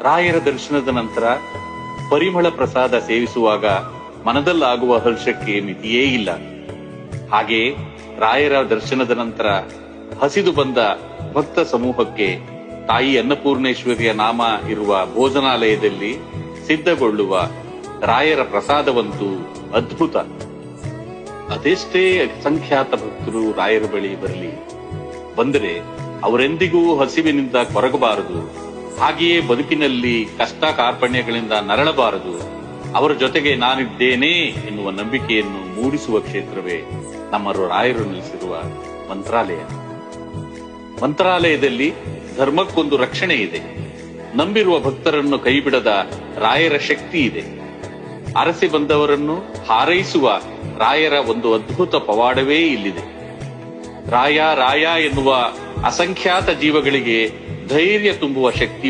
ರಾಯರ ದರ್ಶನದ ನಂತರ ಪರಿಮಳ ಪ್ರಸಾದ ಸೇವಿಸುವಾಗ ಮನದಲ್ಲಾಗುವ ಹರ್ಷಕ್ಕೆ ಮಿತಿಯೇ ಇಲ್ಲ. ಹಾಗೆಯೇ ರಾಯರ ದರ್ಶನದ ನಂತರ ಹಸಿದು ಬಂದ ಭಕ್ತ ಸಮೂಹಕ್ಕೆ ತಾಯಿ ಅನ್ನಪೂರ್ಣೇಶ್ವರಿಯ ನಾಮ ಇರುವ ಭೋಜನಾಲಯದಲ್ಲಿ ಸಿದ್ಧಗೊಳ್ಳುವ ರಾಯರ ಪ್ರಸಾದವಂತೂ ಅದ್ಭುತ. ಅದೆಷ್ಟೇ ಅಸಂಖ್ಯಾತ ಭಕ್ತರು ರಾಯರ ಬಳಿ ಬರಲಿ, ಬಂದರೆ ಅವರೆಂದಿಗೂ ಹಸಿವಿನಿಂದ ಕೊರಗಬಾರದು, ಹಾಗೆಯೇ ಬದುಕಿನಲ್ಲಿ ಕಷ್ಟ ಕಾರ್ಪಣ್ಯಗಳಿಂದ ನರಳಬಾರದು. ಅವರ ಜೊತೆಗೆ ನಾನಿದ್ದೇನೆ ಎನ್ನುವ ನಂಬಿಕೆಯನ್ನು ಮೂಡಿಸುವ ಕ್ಷೇತ್ರವೇ ನಮ್ಮ ರಾಯರು ನೆಲೆಸಿರುವ ಮಂತ್ರಾಲಯ. ಮಂತ್ರಾಲಯದಲ್ಲಿ ಧರ್ಮಕ್ಕೊಂದು ರಕ್ಷಣೆ ಇದೆ. ನಂಬಿರುವ ಭಕ್ತರನ್ನು ಕೈಬಿಡದ ರಾಯರ ಶಕ್ತಿ ಇದೆ. ಅರಸಿ ಬಂದವರನ್ನು ಹಾರೈಸುವ ರಾಯರ ಒಂದು ಅದ್ಭುತ ಪವಾಡವೇ ಇಲ್ಲಿದೆ. ರಾಯ ರಾಯ ಎನ್ನುವ ಅಸಂಖ್ಯಾತ ಜೀವಗಳಿಗೆ ಧೈರ್ಯ ತುಂಬುವ ಶಕ್ತಿಯು